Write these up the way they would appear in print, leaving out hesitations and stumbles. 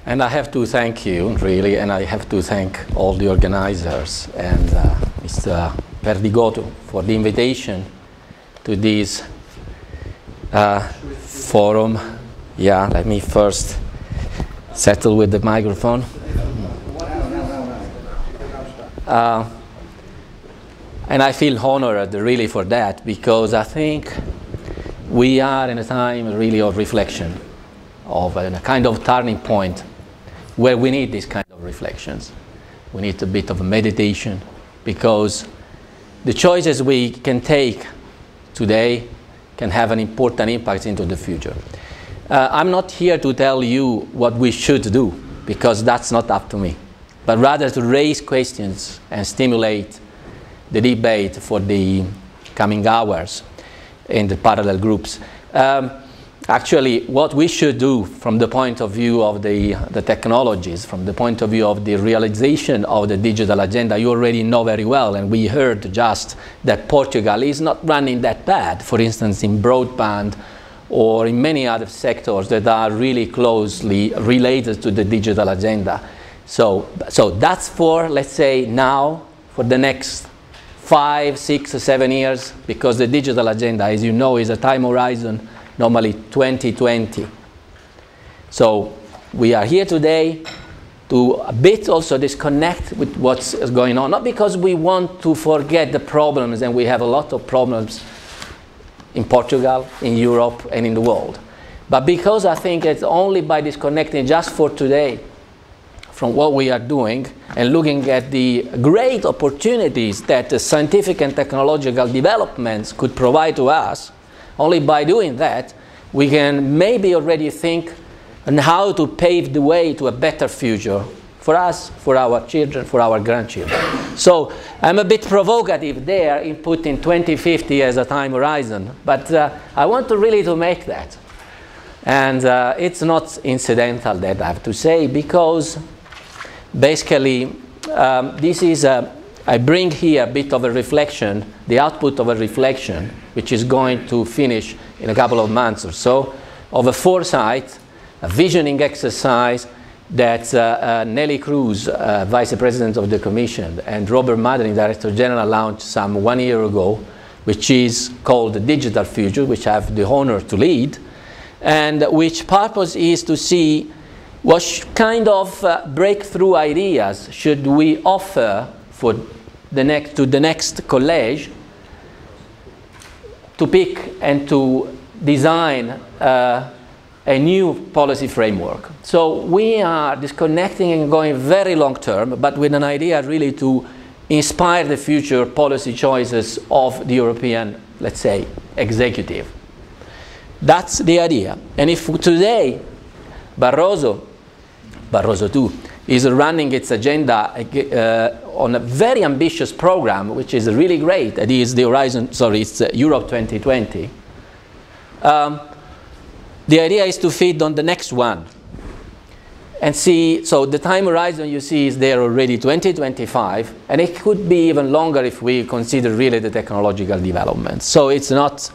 And I have to thank you, really, and I have to thank all the organizers and Mr. Perdigoto for the invitation to this forum. Yeah, let me first settle with the microphone. And I feel honored, really, for that, because I think we are in a time, really, of reflection, of a kind of turning point where we need these kind of reflections. We need a bit of a meditation, because the choices we can take today can have an important impact into the future. I'm not here to tell you what we should do, because that's not up to me, but rather to raise questions and stimulate the debate for the coming hours in the parallel groups. Actually, what we should do from the point of view of the technologies, from the point of view of the realization of the digital agenda, you already know very well, and we heard just that Portugal is not running that bad, for instance, in broadband or in many other sectors that are really closely related to the digital agenda. So that's for, let's say, now, for the next 5, 6, or 7 years, because the digital agenda, as you know, is a time horizon normally 2020. So we are here today to a bit also disconnect with what's going on, not because we want to forget the problems, and we have a lot of problems in Portugal, in Europe, and in the world, but because I think it's only by disconnecting just for today from what we are doing and looking at the great opportunities that the scientific and technological developments could provide to us. Only by doing that, we can maybe already think on how to pave the way to a better future for us, for our children, for our grandchildren. So I'm a bit provocative there in putting 2050 as a time horizon, but I want to really to make that. And it's not incidental, that I have to say, because basically this is I bring here a bit of a reflection, the output of a reflection, which is going to finish in a couple of months or so, of a foresight, a visioning exercise that Nelly Cruz, Vice President of the Commission, and Robert Madden, Director General, launched some 1 year ago, which is called the Digital Future, which I have the honor to lead, and which purpose is to see what kind of breakthrough ideas should we offer for the next college to pick and to design a new policy framework. So we are disconnecting and going very long term, but with an idea really to inspire the future policy choices of the European, let's say, executive. That's the idea. And if today Barroso II is running its agenda on a very ambitious program, which is really great. That is the it's Europe 2020. The idea is to feed on the next one and see. So the time horizon you see is there already, 2025, and it could be even longer if we consider really the technological development. So it's not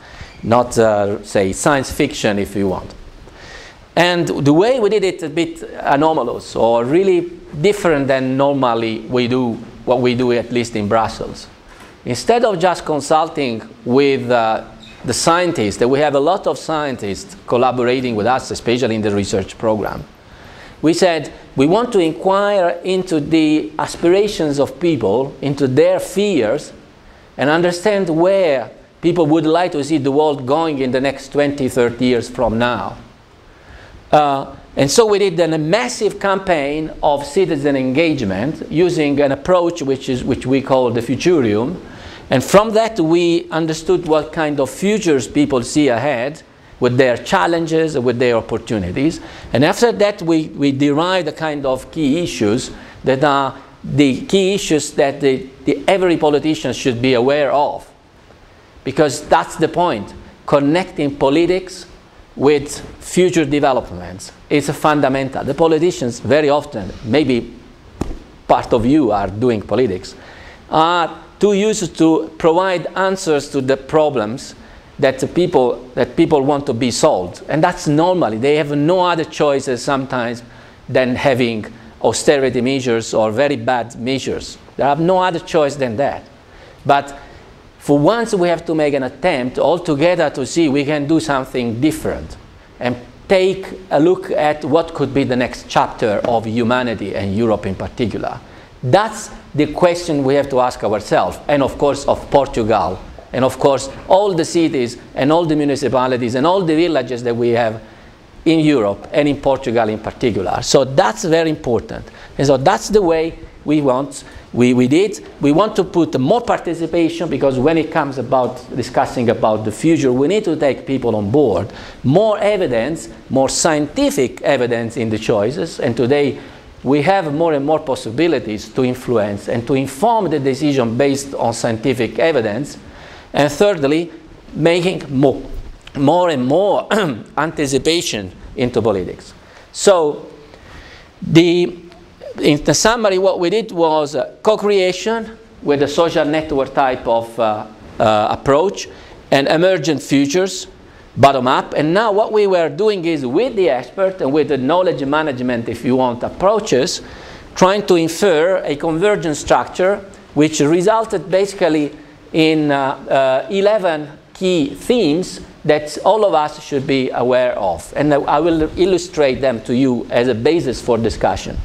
say science fiction, if you want. And the way we did it a bit anomalous, or really different than normally we do what we do, at least in Brussels. Instead of just consulting with the scientists, that we have a lot of scientists collaborating with us, especially in the research program, we said we want to inquire into the aspirations of people, into their fears, and understand where people would like to see the world going in the next 20, 30 years from now. And so we did a massive campaign of citizen engagement using an approach which we call the futurium. And from that we understood what kind of futures people see ahead, with their challenges, with their opportunities. And after that we derived a kind of key issues that are the key issues that every politician should be aware of. Because that's the point, connecting politics with future developments. It's a fundamental. The politicians very often, maybe part of you are doing politics, are too used to provide answers to the problems that people want to be solved. And that's normally. They have no other choices sometimes than having austerity measures or very bad measures. There are no other choice than that. But for once, we have to make an attempt altogether to see we can do something different and take a look at what could be the next chapter of humanity and Europe in particular. That's the question we have to ask ourselves, and of course of Portugal, and of course all the cities and all the municipalities and all the villages that we have in Europe and in Portugal in particular. So that's very important. And so that's the way we want. We want to put more participation, because when it comes about discussing about the future, we need to take people on board. More evidence, more scientific evidence in the choices, and today we have more and more possibilities to influence and to inform the decision based on scientific evidence. And thirdly, making more and more anticipation into politics. So in the summary, what we did was co-creation with a social network type of approach and emergent futures, bottom-up. And now what we were doing is, with the expert and with the knowledge management, if you want, approaches, trying to infer a convergent structure which resulted basically in 11 key themes that all of us should be aware of. And I will illustrate them to you as a basis for discussion.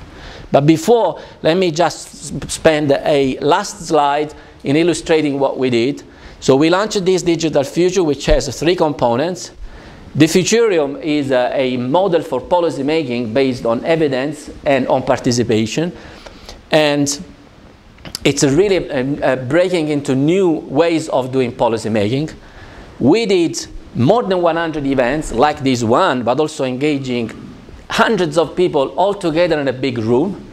But before, let me just spend a last slide in illustrating what we did. So we launched this digital future, which has 3 components. The futurium is a model for policy making based on evidence and on participation. And it's really breaking into new ways of doing policy making. We did more than 100 events like this one, but also engaging hundreds of people all together in a big room,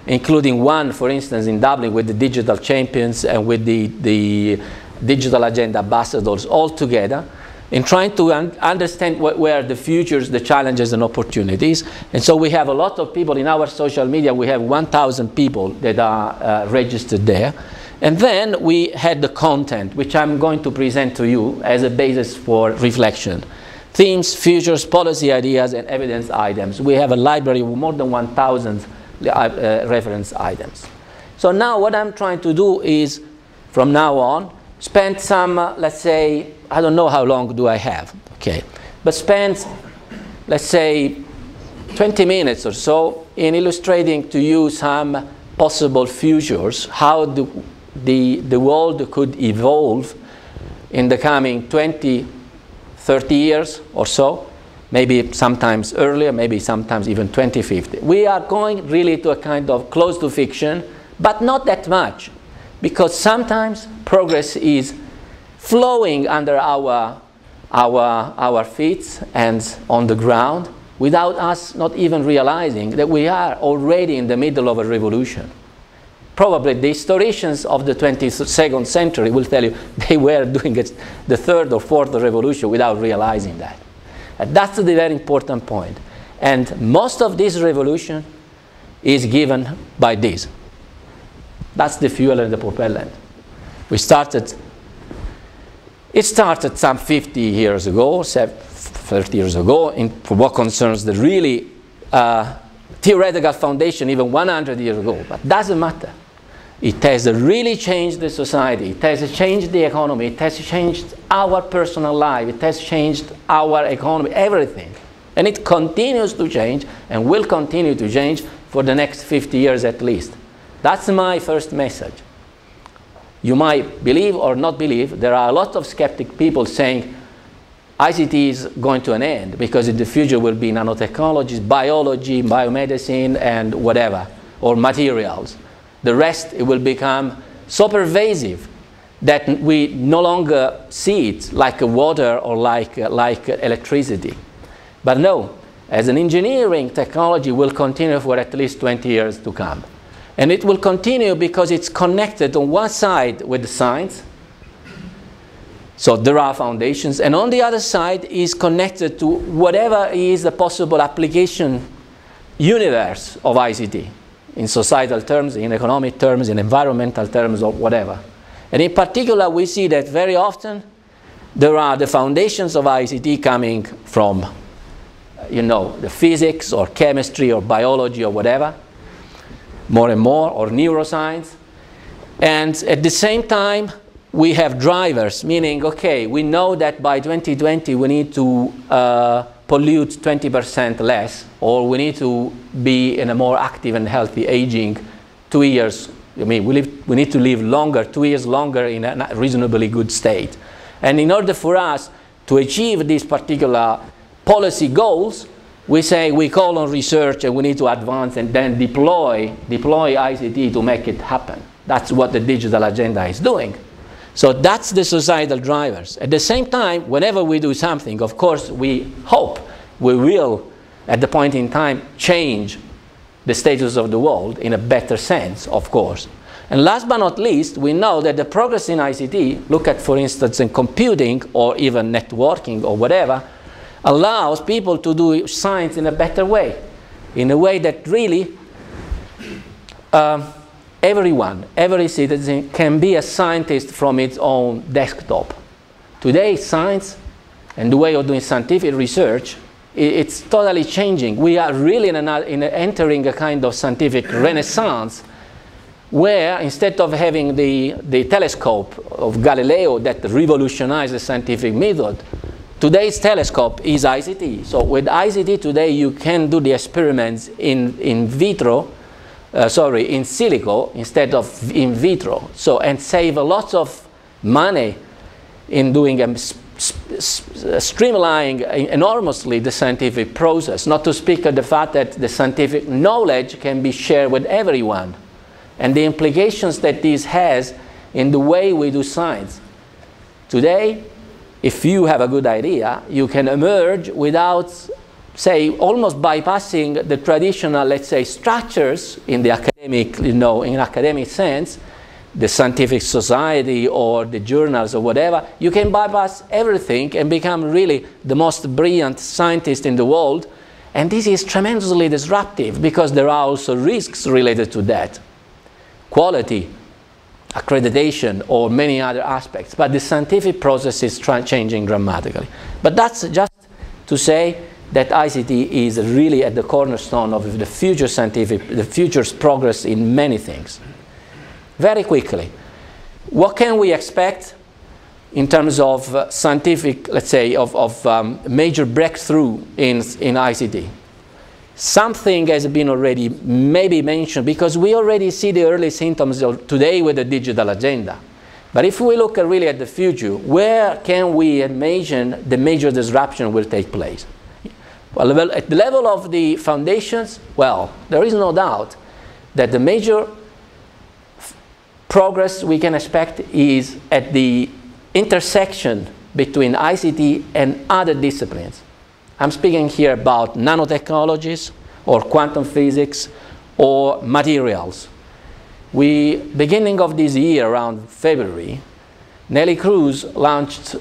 including one, for instance, in Dublin with the digital champions and with the digital agenda ambassadors all together, in trying to understand what were the futures, the challenges and opportunities. And so we have a lot of people in our social media. We have 1,000 people that are registered there. And then we had the content, which I'm going to present to you as a basis for reflection. Themes, futures, policy ideas, and evidence items. We have a library of more than 1,000 reference items. So now what I'm trying to do is, from now on, spend some, let's say, I don't know how long do I have, okay, but spend, let's say, 20 minutes or so in illustrating to you some possible futures, how the world could evolve in the coming 20, 30 years or so, maybe sometimes earlier, maybe sometimes even 2050. We are going really to a kind of close to fiction, but not that much, because sometimes progress is flowing under our feet and on the ground without us not even realizing that we are already in the middle of a revolution. Probably the historians of the 22nd century will tell you they were doing it, the 3rd or 4th revolution, without realizing that. And that's the very important point. And most of this revolution is given by this. That's the fuel and the propellant. It started some 50 years ago, 30 years ago, for what concerns the really theoretical foundation, even 100 years ago. But doesn't matter. It has really changed the society. It has changed the economy. It has changed our personal life. It has changed our economy, everything. And it continues to change and will continue to change for the next 50 years at least. That's my first message. You might believe or not believe. There are a lot of skeptic people saying ICT is going to an end because in the future will be nanotechnologies, biology, biomedicine, and whatever, or materials. The rest, it will become so pervasive that we no longer see it like water or like electricity. But no, as an engineering technology will continue for at least 20 years to come. And it will continue because it's connected on one side with the science. So there are foundations. And on the other side is connected to whatever is the possible application universe of ICT. In societal terms, in economic terms, in environmental terms, or whatever. And in particular, we see that very often there are the foundations of ICT coming from the physics or chemistry or biology or whatever, more and more, or neuroscience. And at the same time, we have drivers, meaning, okay, we know that by 2020 we need to pollute 20% less, or we need to be in a more active and healthy aging 2 years. I mean, we need to live longer, 2 years longer in a reasonably good state. And in order for us to achieve these particular policy goals, we say we call on research and we need to advance and then deploy ICT to make it happen. That's what the digital agenda is doing. So that's the societal drivers. At the same time, whenever we do something, of course, we hope we will, at the point in time, change the status of the world in a better sense, of course. And last but not least, we know that the progress in ICT, look at, for instance, in computing or even networking or whatever, allows people to do science in a better way, in a way that really everyone, every citizen can be a scientist from its own desktop. Today, science and the way of doing scientific research, it's totally changing. We are really entering a kind of scientific renaissance where instead of having the telescope of Galileo that revolutionized the scientific method, today's telescope is ICT. So with ICT today, you can do the experiments in silico instead of in vitro. So, and save a lot of money in doing streamlining enormously the scientific process, not to speak of the fact that the scientific knowledge can be shared with everyone, and the implications that this has in the way we do science. Today, if you have a good idea, you can emerge without, say, almost bypassing the traditional, let's say, structures in the academic, in academic sense, the scientific society or the journals or whatever. You can bypass everything and become really the most brilliant scientist in the world. And this is tremendously disruptive because there are also risks related to that. Quality, accreditation, or many other aspects. But the scientific process is changing dramatically. But that's just to say that ICT is really at the cornerstone of the future the future's progress in many things. Very quickly, what can we expect in terms of scientific, let's say, of major breakthrough in ICT? Something has been already maybe mentioned because we already see the early symptoms of today with the digital agenda. But if we look really at the future, where can we imagine the major disruption will take place? Well, at the level of the foundations, well, there is no doubt that the major progress we can expect is at the intersection between ICT and other disciplines. I'm speaking here about nanotechnologies or quantum physics or materials. Beginning of this year, around February, Nelly Cruz launched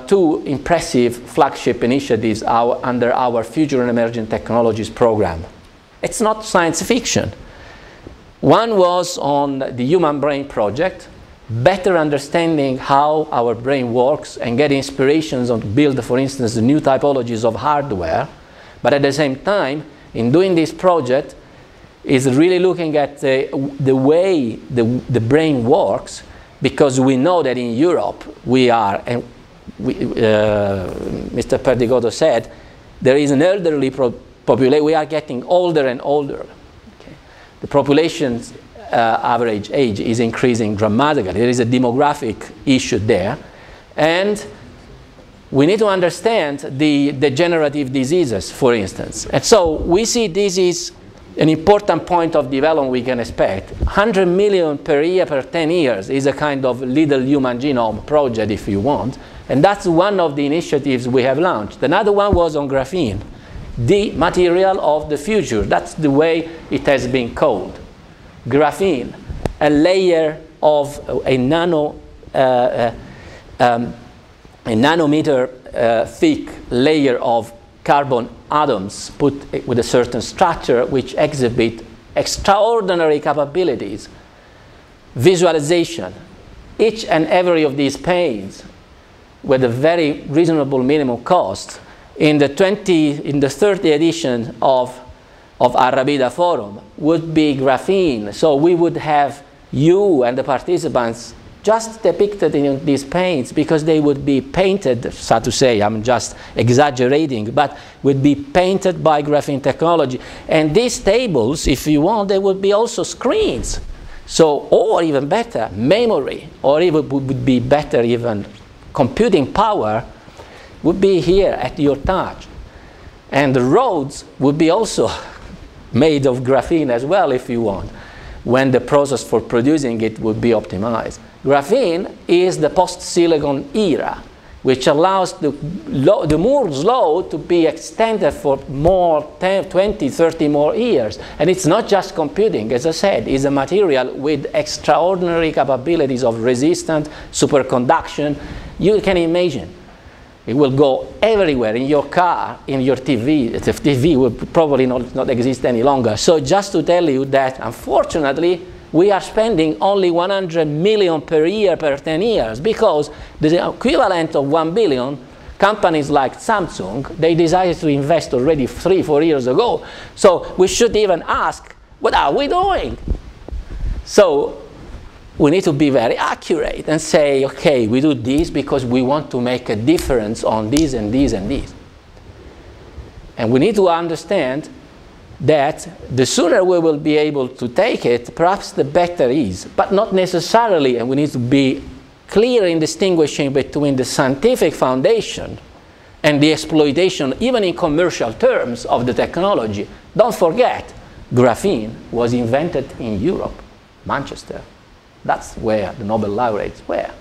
2 impressive flagship initiatives under our Future and Emerging Technologies program. It's not science fiction. One was on the Human Brain Project, better understanding how our brain works and get inspirations on to build, for instance, new typologies of hardware. But at the same time, in doing this project, is really looking at the way the brain works, because we know that in Europe we are, and Mr. Perdigoto said, there is an elderly population. We are getting older and older. Okay. The population's average age is increasing dramatically. There is a demographic issue there. And we need to understand the degenerative diseases, for instance. And so we see this is an important point of development we can expect. 100 million per year per 10 years is a kind of little human genome project, if you want. And that's one of the initiatives we have launched. Another one was on graphene, the material of the future. That's the way it has been called. Graphene, a layer of a nanometer thick layer of carbon atoms put with a certain structure which exhibit extraordinary capabilities. Visualization. Each and every of these panes with a very reasonable minimum cost in the 30th edition of Arabida Forum would be graphene. So we would have you and the participants just depicted in these paints, because they would be painted, so to say, I'm just exaggerating, but would be painted by graphene technology. And these tables, if you want, they would be also screens. So, or even better, memory, or even would be better, even computing power would be here at your touch. And the roads would be also made of graphene as well, if you want, when the process for producing it would be optimized. Graphene is the post-silicon era, which allows the Moore's law to be extended for more 10, 20, 30 more years. And it's not just computing, as I said, it's a material with extraordinary capabilities of resistance, superconduction. You can imagine. It will go everywhere, in your car, in your TV. The TV will probably not exist any longer. So just to tell you that, unfortunately, we are spending only 100 million per year per 10 years, because the equivalent of 1 billion, companies like Samsung, they decided to invest already 3-4 years ago. So we should even ask, what are we doing? So we need to be very accurate and say, okay, we do this because we want to make a difference on these and these and these. And we need to understand that the sooner we will be able to take it, perhaps the better is, but not necessarily, and we need to be clear in distinguishing between the scientific foundation and the exploitation, even in commercial terms, of the technology. Don't forget, graphene was invented in Europe, Manchester. That's where the Nobel laureates were.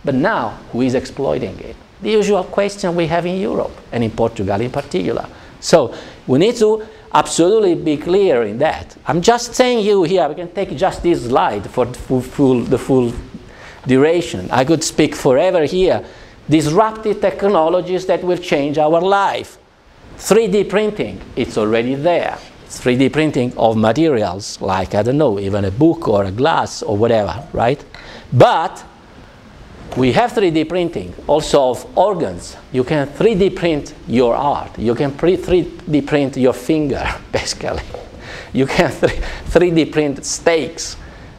But now, who is exploiting it? The usual question we have in Europe, and in Portugal in particular. So we need to absolutely be clear in that. I'm just saying you here, we can take just this slide for the full duration. I could speak forever here. Disruptive technologies that will change our life. 3D printing, it's already there. It's 3D printing of materials, like, I don't know, even a book or a glass or whatever, right? But we have 3D printing also of organs. You can 3D print your art. You can 3D print your finger, basically. You can 3D print steaks.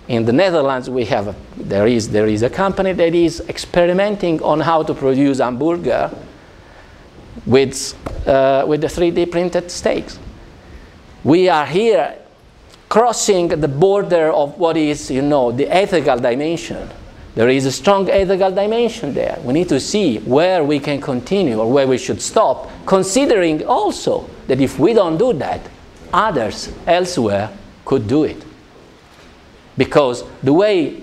In the Netherlands, there is a company that is experimenting on how to produce hamburger with the 3D printed steaks. We are here crossing the border of what is, the ethical dimension. There is a strong ethical dimension there. We need to see where we can continue or where we should stop, considering also that if we don't do that, others elsewhere could do it. Because the way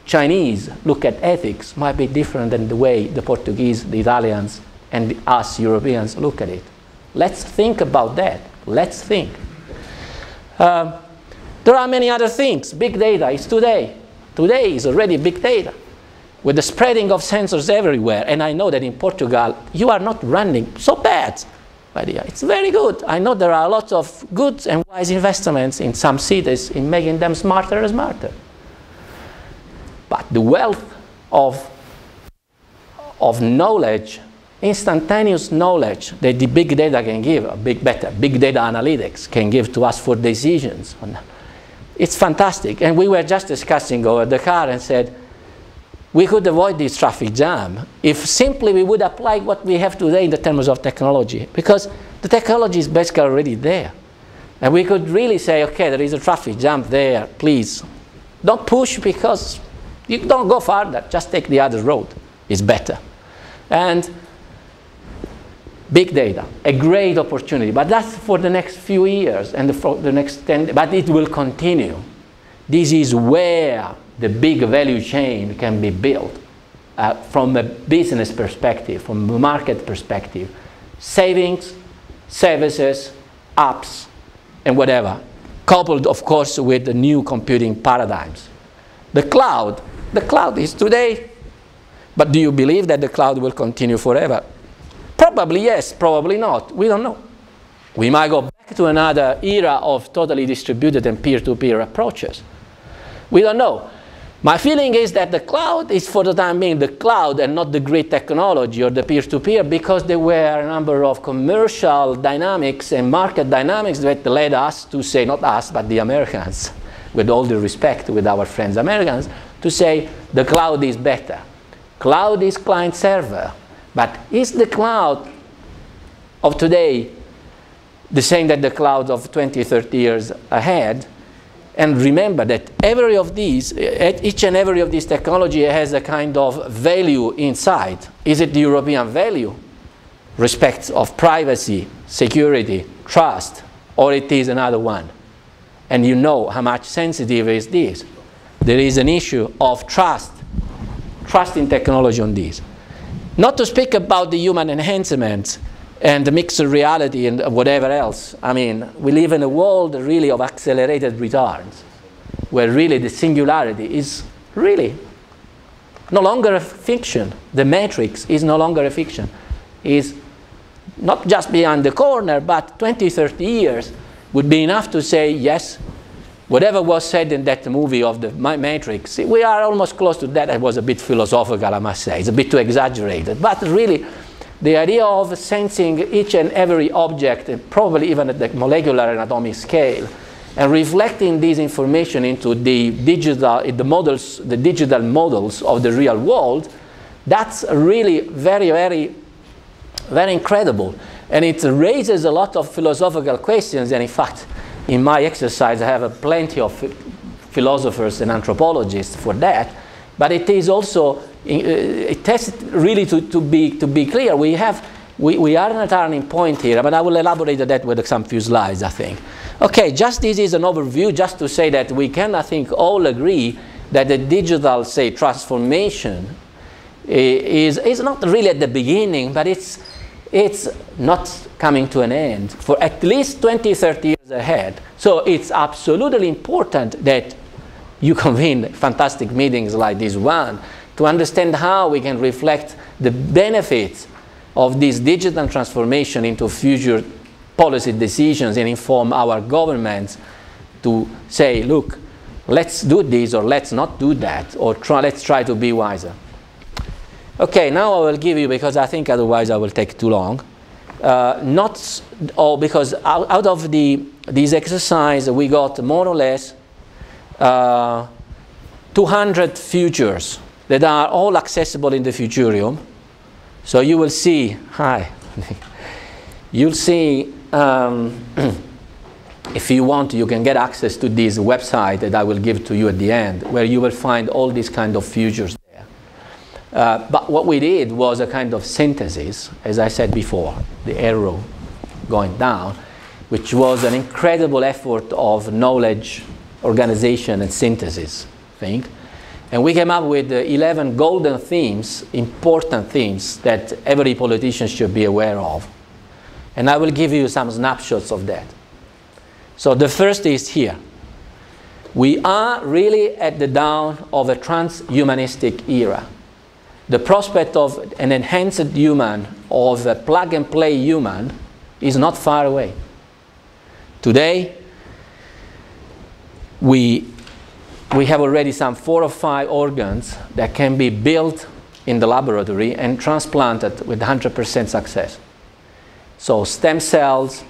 Chinese look at ethics might be different than the way the Portuguese, the Italians, and us Europeans look at it. Let's think about that. Let's think. There are many other things. Big data is today. Today is already big data, with the spreading of sensors everywhere. And I know that in Portugal, you are not running so bad. But yeah, it's very good. I know there are a lot of good and wise investments in some cities in making them smarter and smarter. But the wealth of knowledge, instantaneous knowledge that the big data can give, big data analytics can give to us for decisions, it's fantastic. And we were just discussing over the car and said, we could avoid this traffic jam if simply we would apply what we have today in the terms of technology, because the technology is basically already there. And we could really say, okay, there is a traffic jam there, please. Don't push because you don't go farther, just take the other road. It's better. And big data, a great opportunity, but that's for the next few years and for the next 10, but it will continue. This is where the big value chain can be built from a business perspective, from a market perspective. Savings, services, apps, and whatever, coupled, of course, with the new computing paradigms. The cloud is today, but do you believe that the cloud will continue forever? Probably yes, probably not. We don't know. We might go back to another era of totally distributed and peer-to-peer approaches. We don't know. My feeling is that the cloud is for the time being the cloud and not the great technology or the peer-to-peer, because there were a number of commercial dynamics and market dynamics that led us to say, not us, but the Americans, with all the respect with our friends Americans, to say the cloud is better. Cloud is client server. But is the cloud of today the same that the cloud of 20, 30 years ahead? And remember that each and every of these technology has a kind of value inside. Is it the European value? Respect of privacy, security, trust, or it is another one? And you know how much sensitive is this. There is an issue of trust in technology on this. Not to speak about the human enhancements and the mixed reality and whatever else. I mean, we live in a world really of accelerated returns, where really the singularity is really no longer a fiction. The matrix is no longer a fiction. It's not just behind the corner, but 20, 30 years would be enough to say, yes, whatever was said in that movie of the Matrix, we are almost close to that. It was a bit philosophical, I must say. It's a bit too exaggerated. But really, the idea of sensing each and every object, probably even at the molecular and atomic scale, and reflecting this information into the digital models of the real world, that's really very, very, very incredible. And it raises a lot of philosophical questions. And in fact, in my exercise, I have plenty of philosophers and anthropologists for that. But it is also, it has really to be clear. We are at a turning point here, but I will elaborate on that with some few slides, I think. Okay, just this is an overview, just to say that we can, I think, all agree that the digital, say, transformation is not really at the beginning, but it's not coming to an end for at least 20, 30 years ahead. So it's absolutely important that you convene fantastic meetings like this one to understand how we can reflect the benefits of this digital transformation into future policy decisions and inform our governments to say, look, let's do this or let's not do that, or let's try to be wiser. Okay, now I will give you, because I think otherwise I will take too long, because out of this exercise we got more or less 200 futures that are all accessible in the futurium. So you will see, you'll see, if you want, you can get access to this website that I will give to you at the end, where you will find all these kind of futures there. But what we did was a kind of synthesis, as I said before, the arrow going down, which was an incredible effort of knowledge, organization, and synthesis, I think. And we came up with 11 golden themes, important themes that every politician should be aware of. And I will give you some snapshots of that. So the first is here. We are really at the dawn of a transhumanistic era. The prospect of an enhanced human, of a plug-and-play human, is not far away. Today, we have already some 4 or 5 organs that can be built in the laboratory and transplanted with 100% success. So stem cells,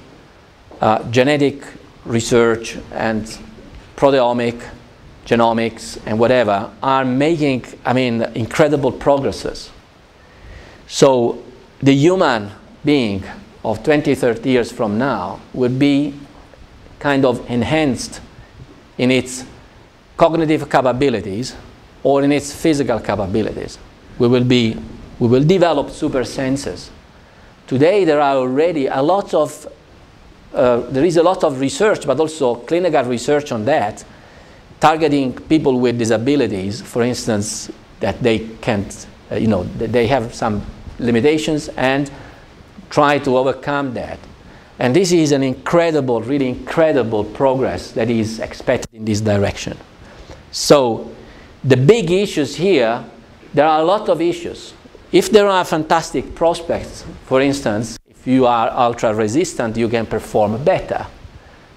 genetic research, and proteomic, genomics, and whatever are making, incredible progresses. So the human being of 20, 30 years from now will be kind of enhanced in its cognitive capabilities or in its physical capabilities. We will develop super senses. Today there are already a lot of there is a lot of research, but also clinical research on that, targeting people with disabilities, for instance, that they can't, they have some limitations, and try to overcome that. And this is an incredible, really incredible progress that is expected in this direction. So the big issues here, there are a lot of issues. If there are fantastic prospects, for instance, if you are ultra resistant, you can perform better.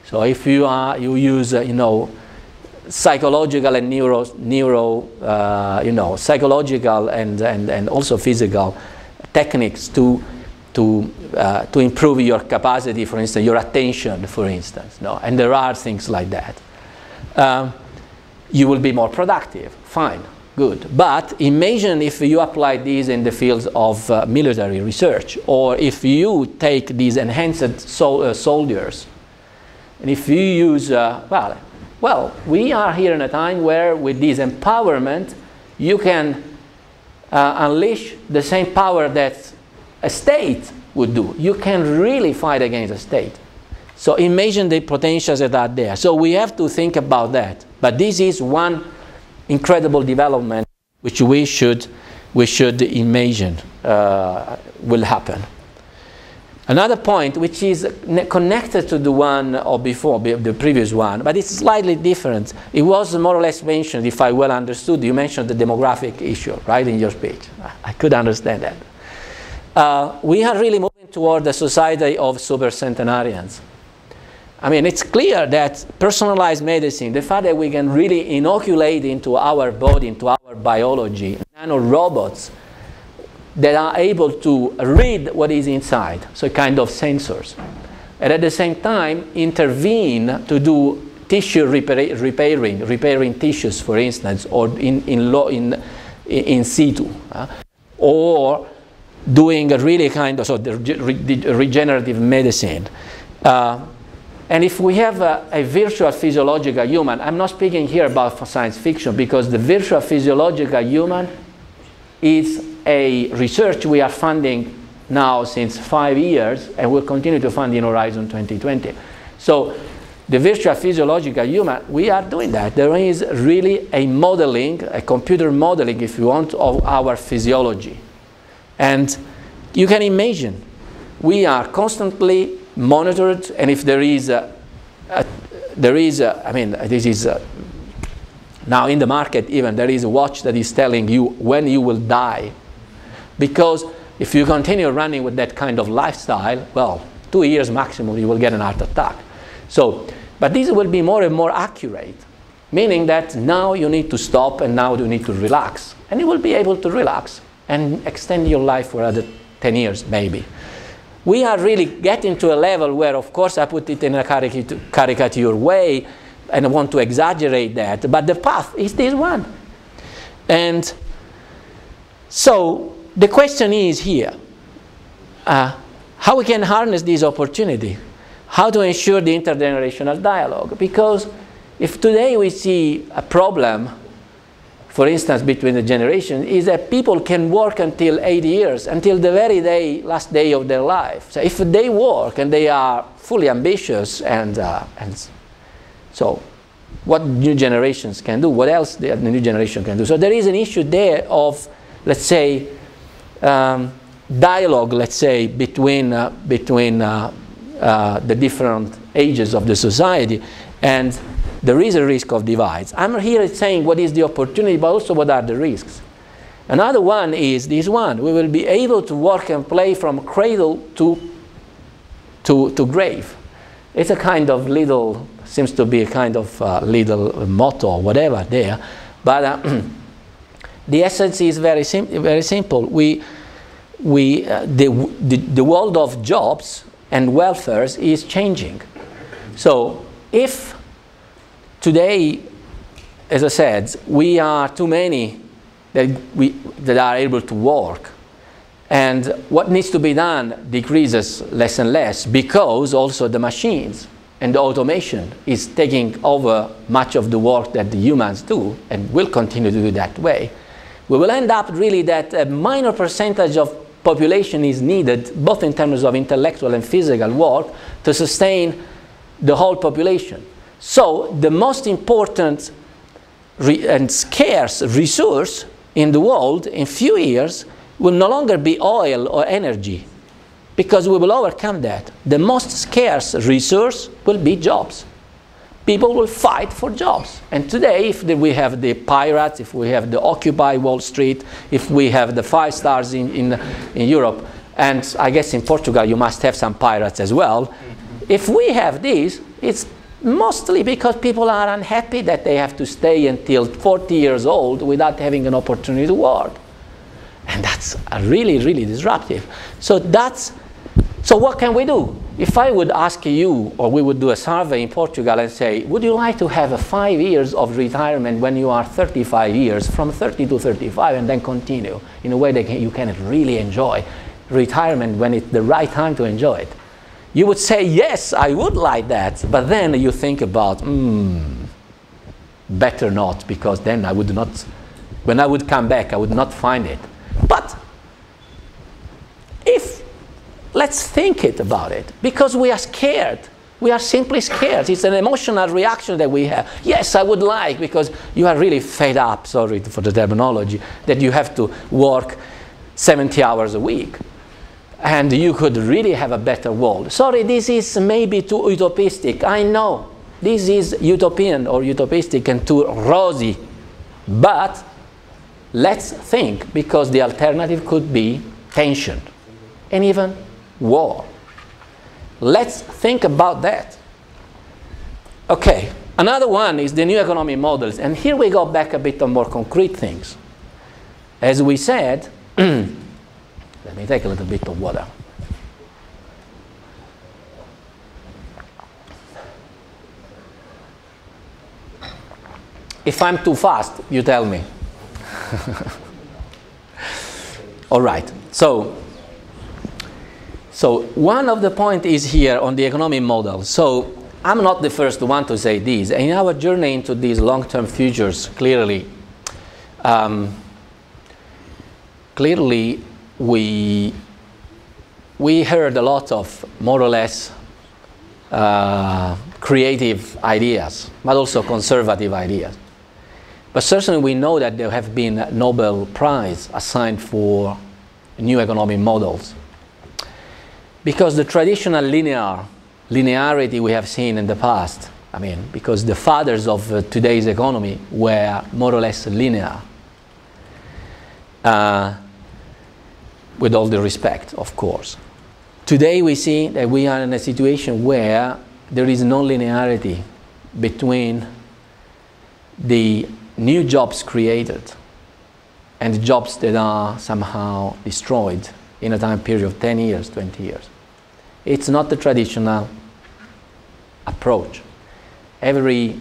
So if you use psychological and psychological and also physical techniques to improve your capacity, for instance, your attention, for instance. No? And there are things like that. You will be more productive. Fine, good. But imagine if you apply these in the fields of military research, or if you take these enhanced soldiers, and if you use, well, we are here in a time where with this empowerment, you can unleash the same power that a state would do. You can really fight against a state. So imagine the potentials that are there. So we have to think about that. But this is one incredible development which we should imagine will happen. Another point which is connected to the one or before, the previous one, but it's slightly different. It was more or less mentioned, if I well understood, you mentioned the demographic issue, right, in your speech. I could understand that. We are really moving toward a society of supercentenarians. I mean, it's clear that personalized medicine, the fact that we can really inoculate into our body, into our biology, nanorobots that are able to read what is inside, so kind of sensors, and at the same time intervene to do tissue repairing tissues, for instance, or in situ, or doing a really kind of regenerative medicine. And if we have a virtual physiological human, I'm not speaking here about science fiction, because the virtual physiological human is a research we are funding now since 5 years, and will continue to fund in Horizon 2020. So the virtual physiological human, we are doing that. There is really a modeling, a computer modeling, if you want, of our physiology. And you can imagine, we are constantly monitored, and if there is now in the market even, there is a watch that is telling you when you will die. Because if you continue running with that kind of lifestyle, well, 2 years maximum, you will get an heart attack. So, but this will be more and more accurate, meaning that now you need to stop and now you need to relax. And you will be able to relax and extend your life for another 10 years, maybe. We are really getting to a level where, of course, I put it in a caricature way, and I want to exaggerate that, but the path is this one. And so the question is here, how we can harness this opportunity, how to ensure the intergenerational dialogue. Because if today we see a problem, for instance, between the generations, is that people can work until 80 years, until the very last day of their life. So if they work and they are fully ambitious, and so what new generations can do, what else the new generation can do. So there is an issue there of, let's say, dialogue, let's say, between the different ages of the society, and there is a risk of divides. I'm here saying what is the opportunity, but also what are the risks. Another one is this one. We will be able to work and play from cradle to grave. It's a kind of little, seems to be a kind of little motto or whatever there. But the essence is very simple. The world of jobs and welfare is changing. So if today, as I said, we are too many that are able to work, and what needs to be done decreases less and less, because also the machines and the automation is taking over much of the work that the humans do, and will continue to do that way. We will end up really that a minor percentage of population is needed, both in terms of intellectual and physical work, to sustain the whole population. So the most important and scarce resource in the world in few years will no longer be oil or energy, because we will overcome that. The most scarce resource will be jobs. People will fight for jobs. And today, if we have the pirates, if we have the Occupy Wall Street, if we have the 5 stars in Europe, and I guess in Portugal you must have some pirates as well. If we have these, it's Mostly because people are unhappy that they have to stay until 40 years old without having an opportunity to work. And that's really, really disruptive. So what can we do? If I would ask you, or we would do a survey in Portugal and say, would you like to have 5 years of retirement when you are 35 years, from 30 to 35, and then continue in a way that you can really enjoy retirement when it's the right time to enjoy it? You would say, yes, I would like that. But then you think about, better not, because then I would not, when I would come back, I would not find it. But let's think about it, because we are scared. We are simply scared. It's an emotional reaction that we have. Yes, I would like, because you are really fed up, sorry for the terminology, that you have to work 70 hours a week. And you could really have a better world. Sorry, this is maybe too utopistic. I know this is utopian or utopistic and too rosy. But let's think, because the alternative could be tension and even war. Let's think about that. Okay, another one is the new economic models. And here we go back a bit on more concrete things. As we said, let me take a little bit of water. If I'm too fast, you tell me. All right. So one of the points is here on the economic model. So I'm not the first one to say this. In our journey into these long-term futures, clearly we heard a lot of more or less creative ideas, but also conservative ideas. But certainly we know that there have been Nobel Prize assigned for new economic models. Because the traditional linearity we have seen in the past, I mean, because the fathers of today's economy were more or less linear. With all the respect, of course. Today we see that we are in a situation where there is no linearity between the new jobs created and the jobs that are somehow destroyed in a time period of 10 years, 20 years. It's not the traditional approach. Every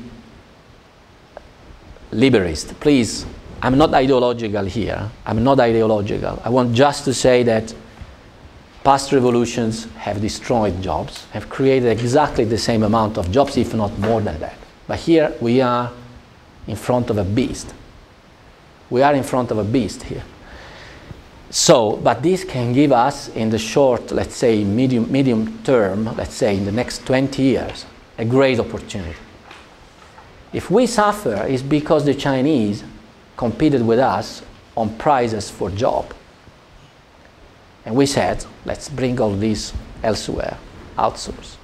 liberist, please, I'm not ideological here. I'm not ideological. I want just to say that past revolutions have destroyed jobs, have created exactly the same amount of jobs, if not more than that. But here we are in front of a beast. We are in front of a beast here. So, but this can give us in the short, let's say medium term, let's say in the next 20 years, a great opportunity. If we suffer, it's because the Chinese competed with us on prices for job. And we said, let's bring all this elsewhere, outsource.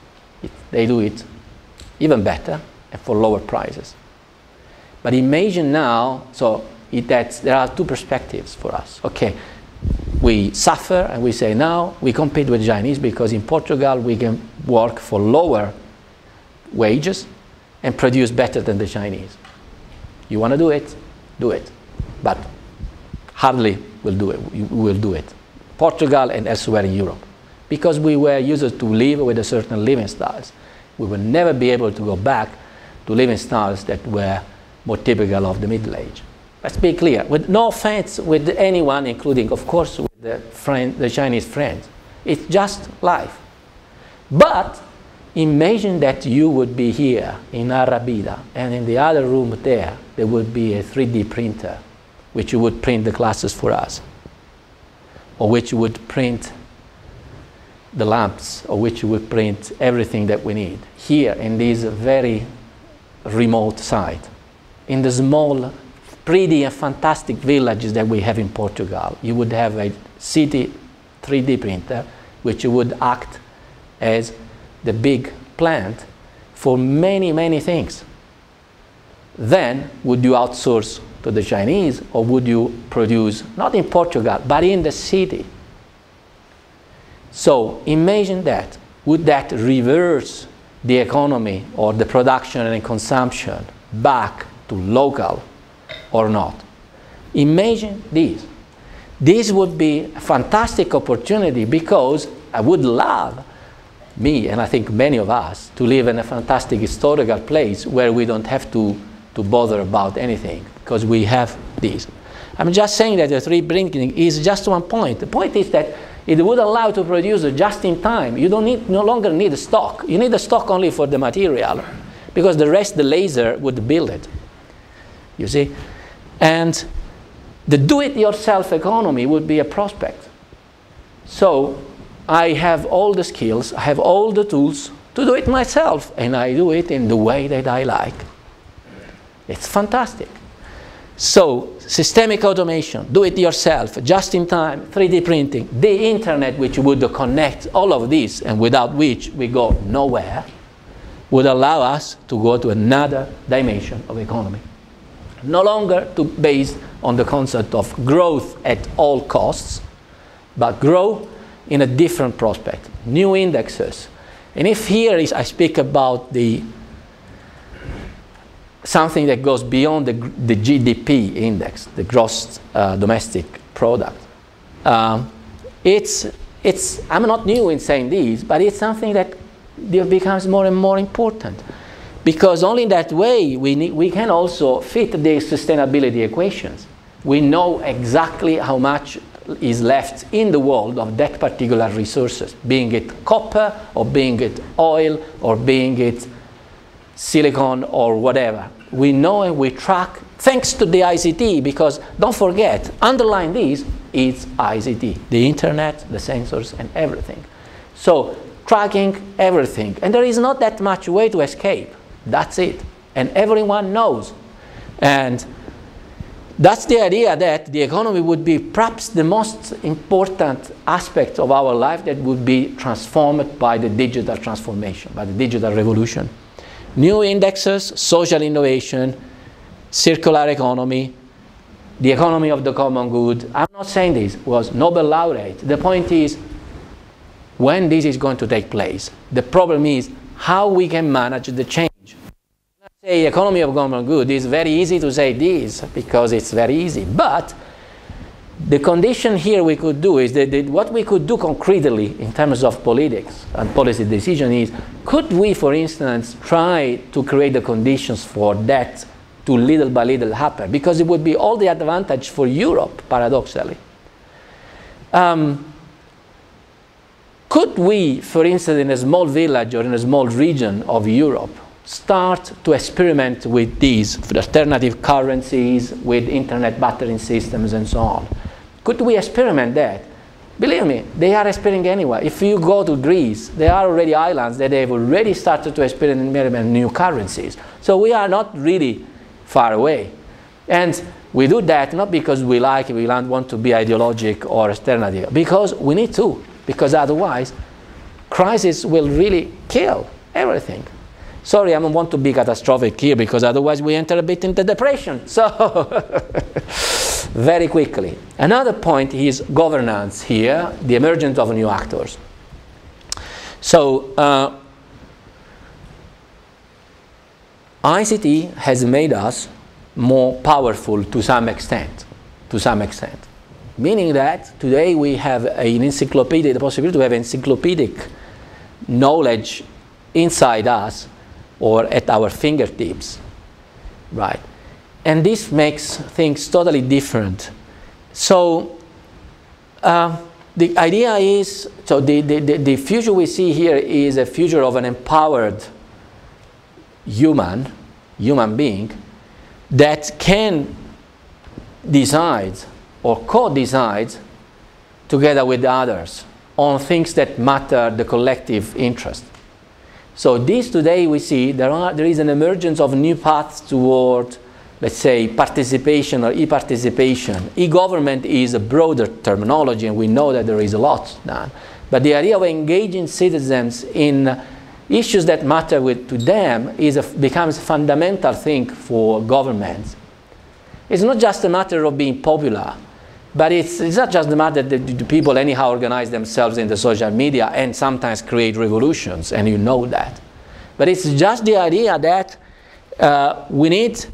They do it even better and for lower prices. But imagine now, there are two perspectives for us. Okay, we suffer and we say now we compete with Chinese because in Portugal we can work for lower wages and produce better than the Chinese. You want to do it? Do it. But hardly will do it. We will do it. Portugal and elsewhere in Europe. Because we were used to live with a certain living styles. We will never be able to go back to living styles that were more typical of the Middle Age. Let's be clear, with no offense with anyone, including, of course, with the Chinese friends. It's just life. But imagine that you would be here in Arabida, and in the other room there would be a 3D printer, which you would print the classes for us, or which you would print the lamps, or which you would print everything that we need. Here, in this very remote site, in the small, pretty and fantastic villages that we have in Portugal, you would have a city 3D printer, which would act as the big plant for many, many things. Then, would you outsource to the Chinese, or would you produce, not in Portugal, but in the city? So, imagine that. Would that reverse the economy or the production and consumption back to local or not. Imagine this. This would be a fantastic opportunity, because I would love, me and I think many of us, to live in a fantastic historical place where we don't have to bother about anything, because we have this. I'm just saying that the 3D printing is just one point. The point is that it would allow to produce just in time. You no longer need a stock. You need a stock only for the material, because the rest the laser would build it. You see? And the do-it-yourself economy would be a prospect. So I have all the skills, I have all the tools to do it myself, and I do it in the way that I like. It's fantastic. So systemic automation, do it yourself, just in time, 3D printing, the internet, which would connect all of this and without which we go nowhere, would allow us to go to another dimension of economy. No longer based on the concept of growth at all costs, but grow in a different prospect, new indexes. And if here I speak about something that goes beyond the GDP index, the gross domestic product. I'm not new in saying this, but it's something that becomes more and more important, because only in that way we can also fit the sustainability equations. We know exactly how much is left in the world of that particular resources, being it copper, or being it oil, or being it silicon, or whatever. We know and we track thanks to the ICT, because don't forget, underlying this is ICT, the internet, the sensors, and everything. So tracking everything, and there is not that much way to escape. That's it, and everyone knows. And that's the idea, that the economy would be perhaps the most important aspect of our life that would be transformed by the digital transformation, by the digital revolution. New indexes, social innovation, circular economy, the economy of the common good. I'm not saying this was Nobel laureate. The point is when this is going to take place. The problem is how we can manage the change. Say economy of common good, it's very easy to say this because it's very easy. But the condition here we could do is that what we could do concretely in terms of politics and policy decision is, could we, for instance, try to create the conditions for that to little by little happen? Because it would be all the advantage for Europe, paradoxically. Could we, for instance, in a small village or in a small region of Europe, start to experiment with these alternative currencies, with internet battering systems and so on? Could we experiment that? Believe me, they are experimenting anyway. If you go to Greece, there are already islands that they've already started to experiment new currencies. So we are not really far away. And we do that not because we like it, we don't want to be ideologic or alternative, because we need to, because otherwise crisis will really kill everything. Sorry, I don't want to be catastrophic here, because otherwise we enter a bit into depression. So, very quickly. Another point is governance here, the emergence of new actors. So, ICT has made us more powerful to some extent. Meaning that today we have an encyclopedia, the possibility to have encyclopedic knowledge inside us or at our fingertips, right? And this makes things totally different. So the idea is, so the future we see here is a future of an empowered human being that can decide or co-decide together with others on things that matter the collective interest. So this today we see there is an emergence of new paths toward, let's say, participation or e-participation. E-government is a broader terminology, and we know that there is a lot done. But the idea of engaging citizens in issues that matter to them becomes a fundamental thing for governments. It's not just a matter of being popular, but it's not just the matter that the people anyhow organize themselves in the social media and sometimes create revolutions, and you know that. But it's just the idea that we need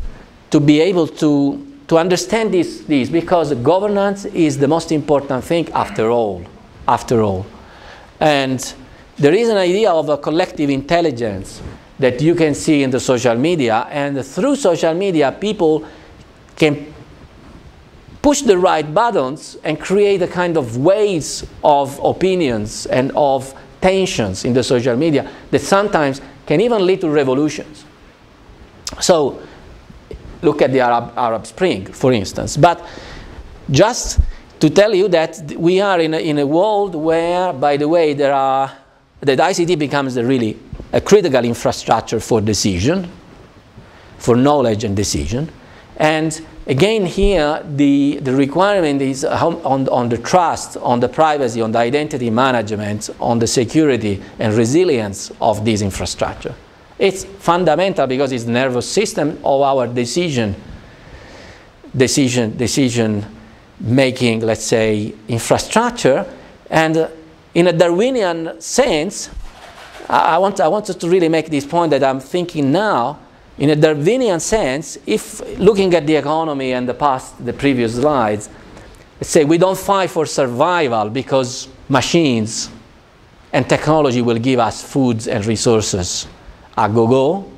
to be able to understand this because governance is the most important thing after all. And there is an idea of a collective intelligence that you can see in the social media, and through social media people can push the right buttons and create a kind of waves of opinions and of tensions in the social media that sometimes can even lead to revolutions. So look at the Arab Spring, for instance. But just to tell you that we are in a world where, by the way, that ICT becomes really a critical infrastructure for decision, for knowledge and decision. And again here, the requirement is on the trust, on the privacy, on the identity management, on the security and resilience of this infrastructure. It's fundamental because it's the nervous system of our decision making, let's say, infrastructure. And in a Darwinian sense, I wanted to really make this point that I'm thinking now. In a Darwinian sense, if looking at the economy and the previous slides, let's say we don't fight for survival because machines and technology will give us foods and resources a go-go.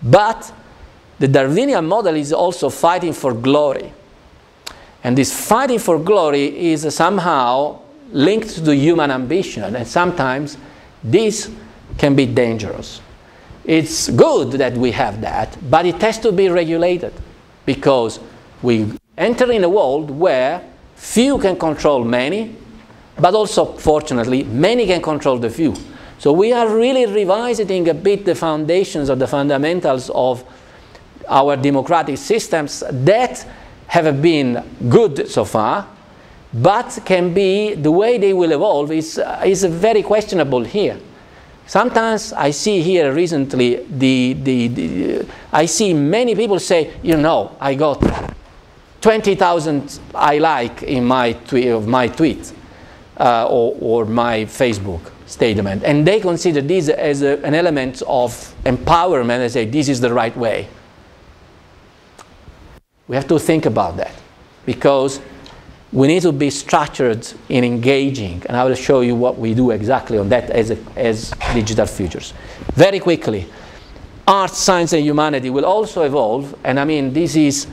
But the Darwinian model is also fighting for glory. And this fighting for glory is somehow linked to the human ambition, and sometimes this can be dangerous. It's good that we have that, but it has to be regulated because we enter in a world where few can control many, but also, fortunately, many can control the few. So we are really revisiting a bit the foundations or the fundamentals of our democratic systems that have been good so far, but can be, the way they will evolve is very questionable here. Sometimes I see here recently, I see many people say, you know, I got 20,000 I like in my tweet or my Facebook statement, and they consider this as an element of empowerment. They say this is the right way. We have to think about that because we need to be structured in engaging, and I will show you what we do exactly on that as digital futures. Very quickly, art, science, and humanity will also evolve, and I mean this is,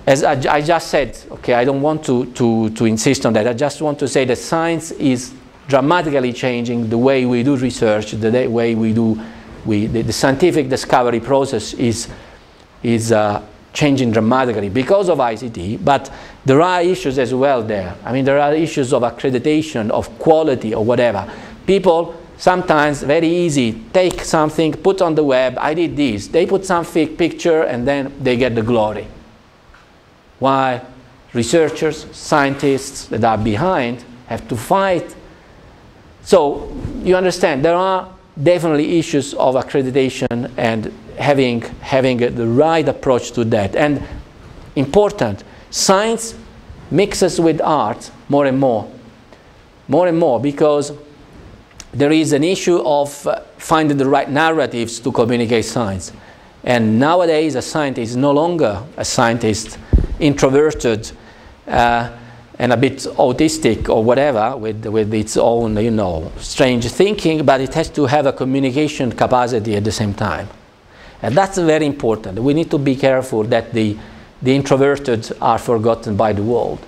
as I just said, okay, I don't want to insist on that. I just want to say that science is dramatically changing the way we do research, the way we do, the scientific discovery process is changing dramatically because of ICT, but there are issues as well there. I mean, there are issues of accreditation, of quality, or whatever. People sometimes, very easy, take something, put on the web, I did this. They put some fake picture and then they get the glory. While researchers, scientists that are behind have to fight. So you understand, there are definitely issues of accreditation and having the right approach to that. And important, science mixes with art more and more, because there is an issue of finding the right narratives to communicate science. And nowadays a scientist is no longer a scientist introverted and a bit autistic or whatever with its own, you know, strange thinking, but it has to have a communication capacity at the same time. And that's very important. We need to be careful that the introverted are forgotten by the world.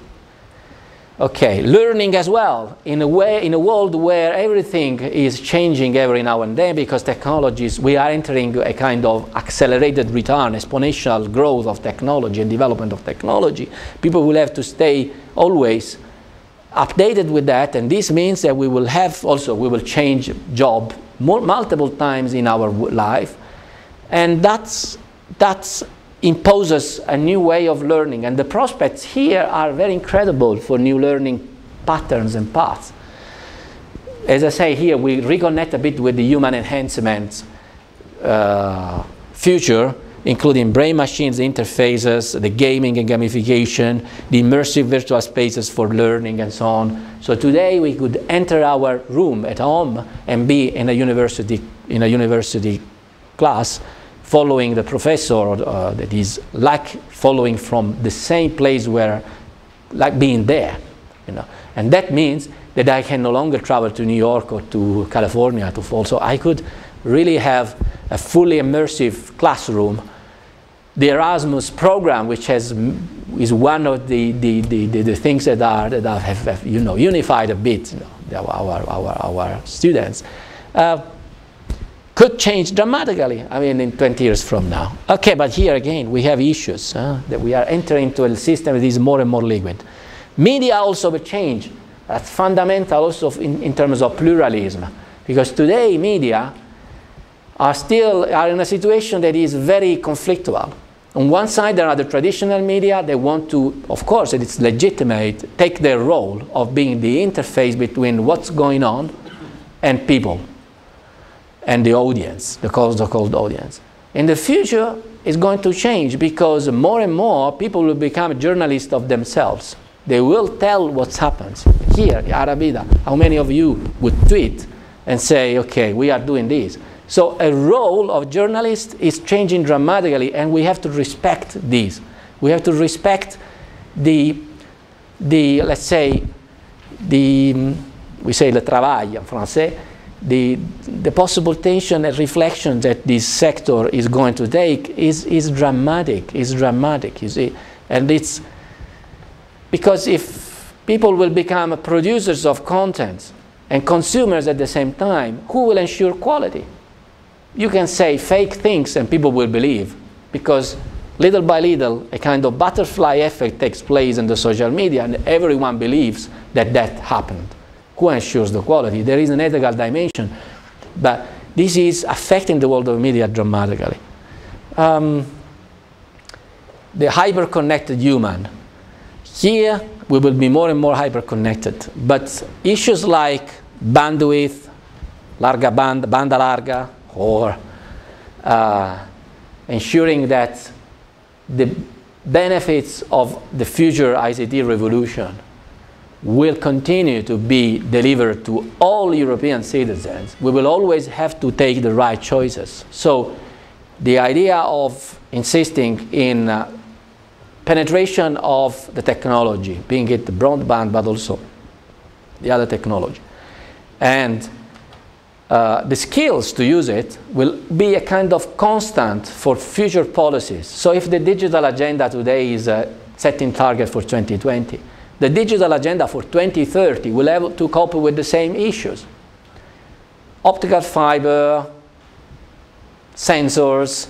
Okay, learning as well, in a world where everything is changing every now and then because technologies, we are entering a kind of accelerated return, exponential growth of technology and development of technology. People will have to stay always updated with that, and this means that we will change job multiple times in our life, and that imposes a new way of learning, and the prospects here are very incredible for new learning patterns and paths. As I say here, we reconnect a bit with the human enhancement future, including brain machines interfaces, the gaming and gamification, the immersive virtual spaces for learning, and so on. So today we could enter our room at home and be in a university in a university class, following the professor that is like following from the same place where, like being there, you know. And that means that I can no longer travel to New York or to California to fall. So I could really have a fully immersive classroom. The Erasmus program, which is one of the things that have you know, unified a bit, you know, our students, could change dramatically, I mean, in 20 years from now. Okay, but here again, we have issues, that we are entering into a system that is more and more liquid. Media also will change. That's fundamental also in terms of pluralism, because today media are in a situation that is very conflictual. On one side, there are the traditional media. They want to, of course, and it's legitimate, take their role of being the interface between what's going on and people and the audience, the so-called audience. In the future, it's going to change because more and more people will become journalists of themselves. They will tell what happens. Here, Arabida, how many of you would tweet and say, okay, we are doing this? So a role of journalist is changing dramatically, and we have to respect this. We have to respect let's say, we say le travail in Francais, the possible tension and reflection that this sector is going to take is dramatic, you see. And it's because if people will become producers of content and consumers at the same time, who will ensure quality? You can say fake things and people will believe, because little by little a kind of butterfly effect takes place in the social media and everyone believes that that happened. Who ensures the quality? There is an ethical dimension, but this is affecting the world of media dramatically. The hyper-connected human. Here we will be more and more hyper-connected, but issues like bandwidth, banda larga, or ensuring that the benefits of the future ICT revolution will continue to be delivered to all European citizens, we will always have to take the right choices. So the idea of insisting in penetration of the technology, being it the broadband, but also the other technology, and the skills to use it will be a kind of constant for future policies. So if the digital agenda today is setting target for 2020, the digital agenda for 2030 will have to cope with the same issues. Optical fiber, sensors,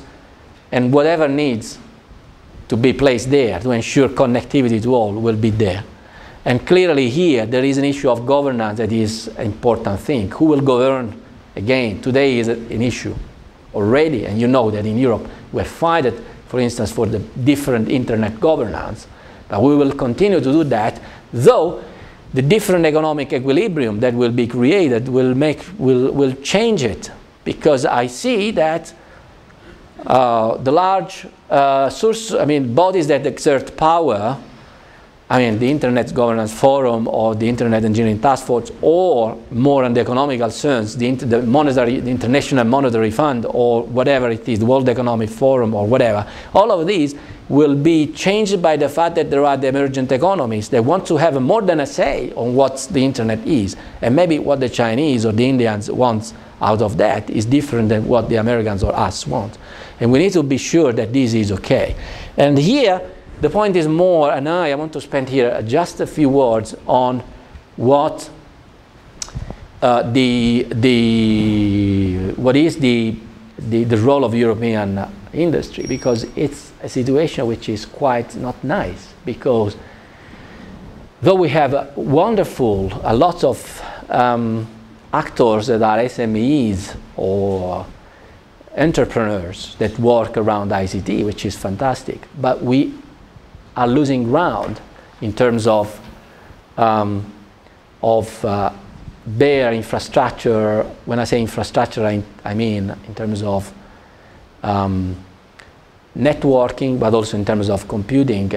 and whatever needs to be placed there to ensure connectivity to all will be there. And clearly here there is an issue of governance that is an important thing. Who will govern? Again, today is an issue already, and you know that in Europe we have fought, for instance, for the different internet governance. But we will continue to do that, though the different economic equilibrium that will be created will change it, because I see that the large bodies that exert power, the Internet Governance Forum or the Internet Engineering Task Force, or more in the economical sense, the International Monetary Fund, or whatever it is, the World Economic Forum or whatever, all of these will be changed by the fact that there are the emergent economies that want to have more than a say on what the Internet is. And maybe what the Chinese or the Indians want out of that is different than what the Americans or us want. And we need to be sure that this is okay. And here, the point is more, and I want to spend here just a few words on what what is the role of European industry, because it's a situation which is quite not nice, because though we have a lot of actors that are SMEs or entrepreneurs that work around ICT, which is fantastic, but we are losing ground in terms of their infrastructure. When I say infrastructure, I mean in terms of networking, but also in terms of computing,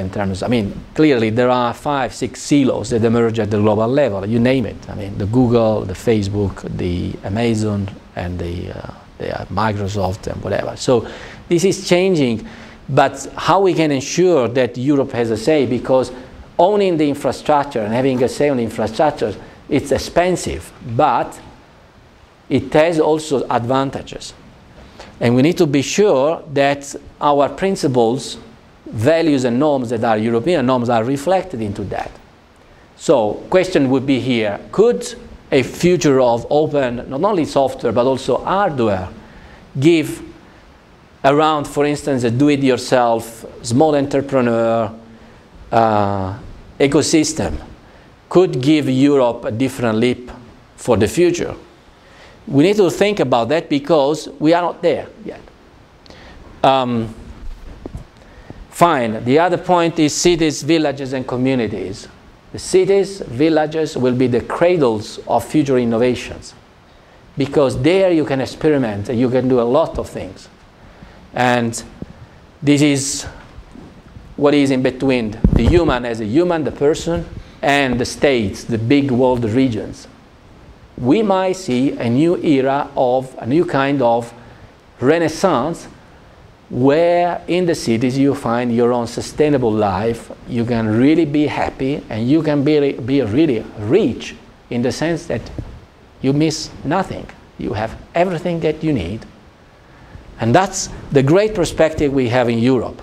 clearly there are 5-6 silos that emerge at the global level, you name it. The Google, the Facebook, the Amazon, and the They are Microsoft and whatever. So this is changing, but how we can ensure that Europe has a say, because owning the infrastructure and having a say on the infrastructure, it's expensive, but it has also advantages. And we need to be sure that our principles, values and norms that are European norms are reflected into that. So question would be here, could a future of open, not only software, but also hardware, give around, for instance, a do-it-yourself, small entrepreneur ecosystem, could give Europe a different leap for the future? We need to think about that because we are not there yet. Fine. The other point is cities, villages, and communities. The cities, villages will be the cradles of future innovations, because there you can experiment and you can do a lot of things. And this is what is in between the human as a human, the person, and the states, the big world regions. We might see a new era of a new kind of renaissance, where in the cities you find your own sustainable life, you can really be happy, and you can be really rich in the sense that you miss nothing. You have everything that you need. And that's the great perspective we have in Europe.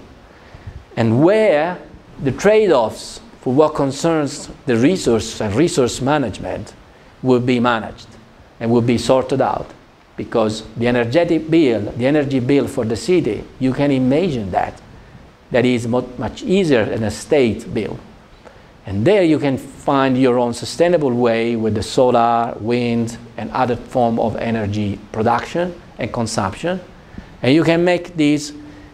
And where the trade-offs for what concerns the resource and resource management will be managed and will be sorted out. Because the energy bill for the city, you can imagine that. That is much easier than a state bill. And there you can find your own sustainable way with the solar, wind, and other form of energy production and consumption. And you can make these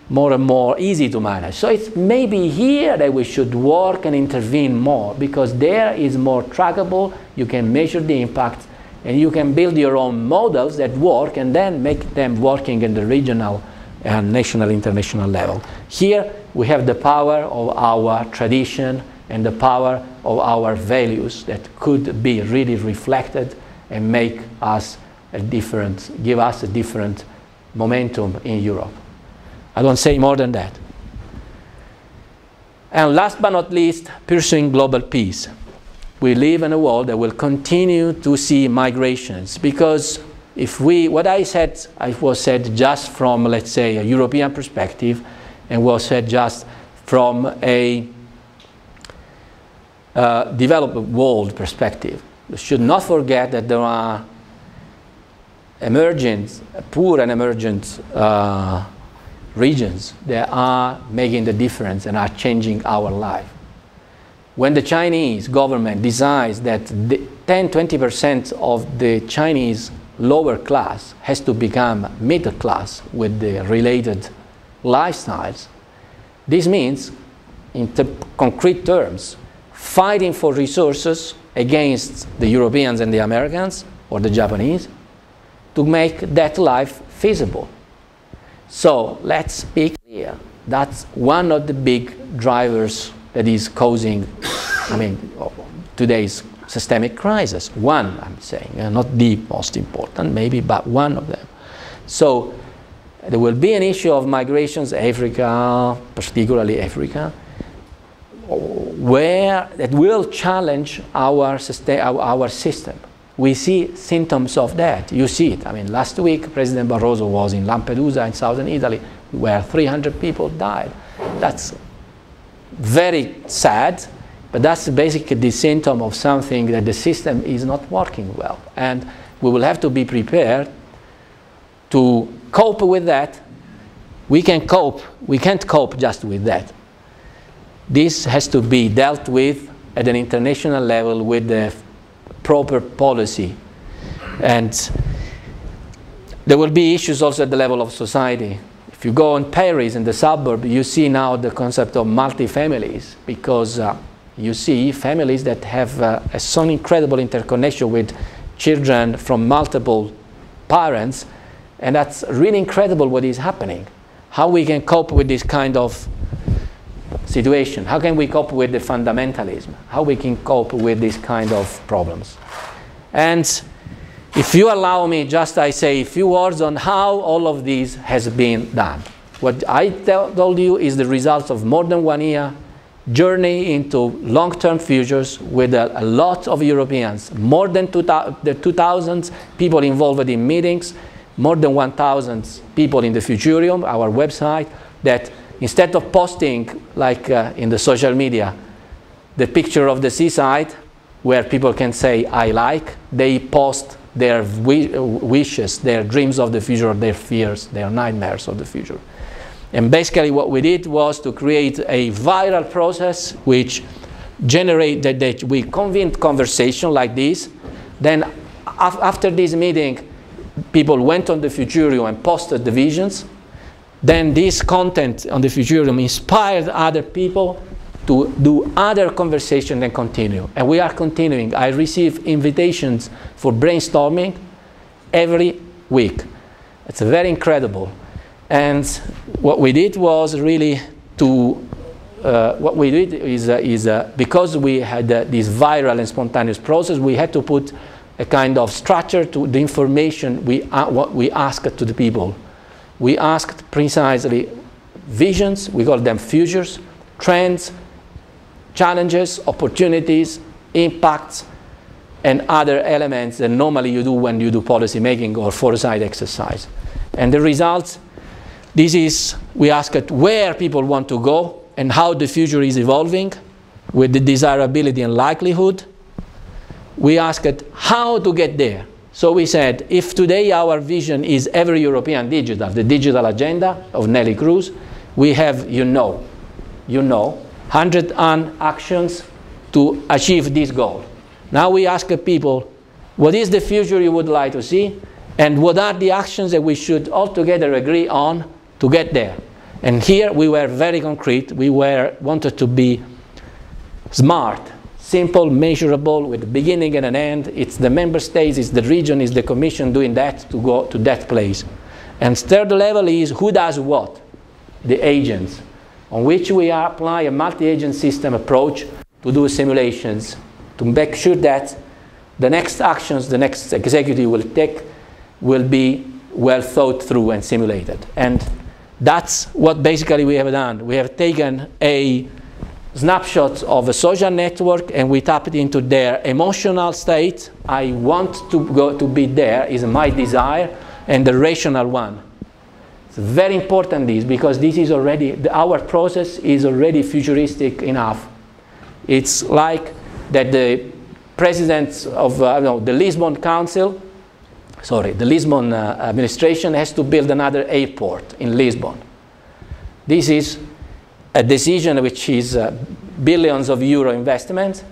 more and more easy to manage. So it's maybe here that we should work and intervene more, because there is more trackable, you can measure the impact, and you can build your own models that work and then make them working in the regional and national, international level. Here we have the power of our tradition and the power of our values that could be really reflected and make us give us a different momentum in Europe. I don't say more than that. And last but not least, pursuing global peace. We live in a world that will continue to see migrations, because if what I was said just from, let's say, a European perspective, and was said just from a developed world perspective. We should not forget that there are poor and emergent regions that are making the difference and are changing our life. When the Chinese government decides that 10–20% of the Chinese lower class has to become middle class with the related lifestyles, this means, in concrete terms, fighting for resources against the Europeans and the Americans or the Japanese to make that life feasible. So let's be clear, that's one of the big drivers that is causing, today's systemic crisis. One, I'm saying, not the most important, maybe, but one of them. So there will be an issue of migrations, Africa, particularly Africa, where that will challenge our system. We see symptoms of that. You see it. Last week, President Barroso was in Lampedusa in southern Italy, where 300 people died. That's very sad, but that's basically the symptom of something that the system is not working well. And we will have to be prepared to cope with that. We can't cope just with that. This has to be dealt with at an international level with the proper policy. And there will be issues also at the level of society. If you go in Paris, in the suburb, you see now the concept of multi-families, because you see families that have some incredible interconnection with children from multiple parents, and that's really incredible what is happening. How we can cope with this kind of situation? How can we cope with the fundamentalism? How we can cope with this kind of problems? And If you allow me, just I say a few words on how all of this has been done. What I told you is the result of more than 1 year journey into long-term futures with a lot of Europeans, more than 2,000 people involved in meetings, more than 1,000 people in the Futurium, our website, that instead of posting, like in the social media, the picture of the seaside, where people can say, I like, they post their wishes, their dreams of the future, their fears, their nightmares of the future. And basically what we did was to create a viral process which generated that we convened conversation like this. Then after this meeting, people went on the Futurium and posted the visions. Then this content on the Futurium inspired other people to do other conversation and continue. And we are continuing. I receive invitations for brainstorming every week. It's very incredible. And what we did was really to, what we did is because we had this viral and spontaneous process, we had to put a kind of structure to the information what we asked to the people. We asked precisely visions, we call them futures, trends, challenges, opportunities, impacts, and other elements that normally you do when you do policy making or foresight exercise. And the results, this is, we asked where people want to go and how the future is evolving with the desirability and likelihood. We asked how to get there. So we said, if today our vision is every European digital, the digital agenda of Nelly Cruz, we have, you know, 100 actions to achieve this goal. Now we ask people, what is the future you would like to see? And what are the actions that we should all together agree on to get there? And here we were very concrete. We wanted to be smart, simple, measurable, with a beginning and an end. It's the member states, it's the region, it's the commission doing that to go to that place. And third level is who does what? The agents, on which we apply a multi-agent system approach to do simulations, to make sure that the next actions the next executive will take will be well thought through and simulated. And that's what basically we have done. We have taken a snapshot of a social network and we tapped into their emotional state. I want to go to be there is my desire, and the rational one. It's very important this, because this is already, our process is already futuristic enough. It's like that the president of the Lisbon Council, the Lisbon administration has to build another airport in Lisbon. This is a decision which is billions of euro investment.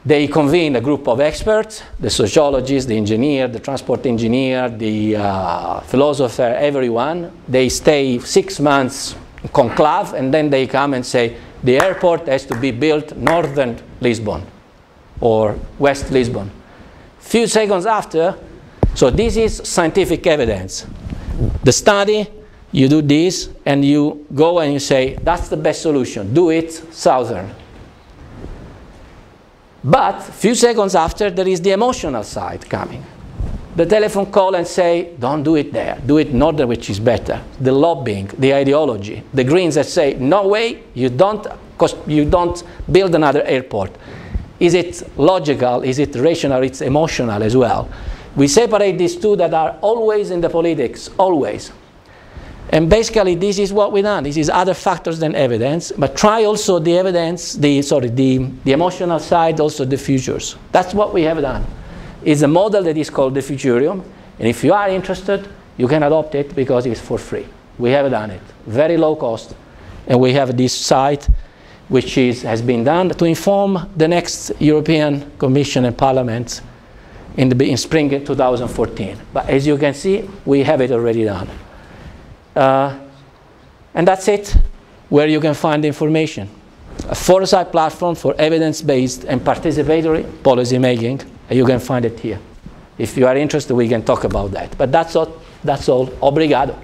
They convene a group of experts, the sociologist, the engineer, the transport engineer, the philosopher, everyone. They stay 6 months in conclave, and then they come and say, the airport has to be built northern Lisbon or west Lisbon. Few seconds after, so this is scientific evidence. The study, you do this, and you go and you say, that's the best solution, do it southern. But few seconds after, there is the emotional side coming. The telephone call and say, don't do it there, do it northern, which is better. The lobbying, the ideology, the Greens that say, no way, you don't build another airport. Is it logical? Is it rational? It's emotional as well. We separate these two that are always in the politics, always. And basically, this is what we've done. This is other factors than evidence, but try also the evidence, the emotional side, also the futures. That's what we have done. It's a model that is called the Futurium, and if you are interested, you can adopt it because it's for free. We have done it, very low cost, and we have this site which has been done to inform the next European Commission and Parliament in spring 2014. But as you can see, we have it already done. And that's it, where you can find information. A foresight platform for evidence-based and participatory policy making, and you can find it here. If you are interested, we can talk about that. But that's all. Obrigado.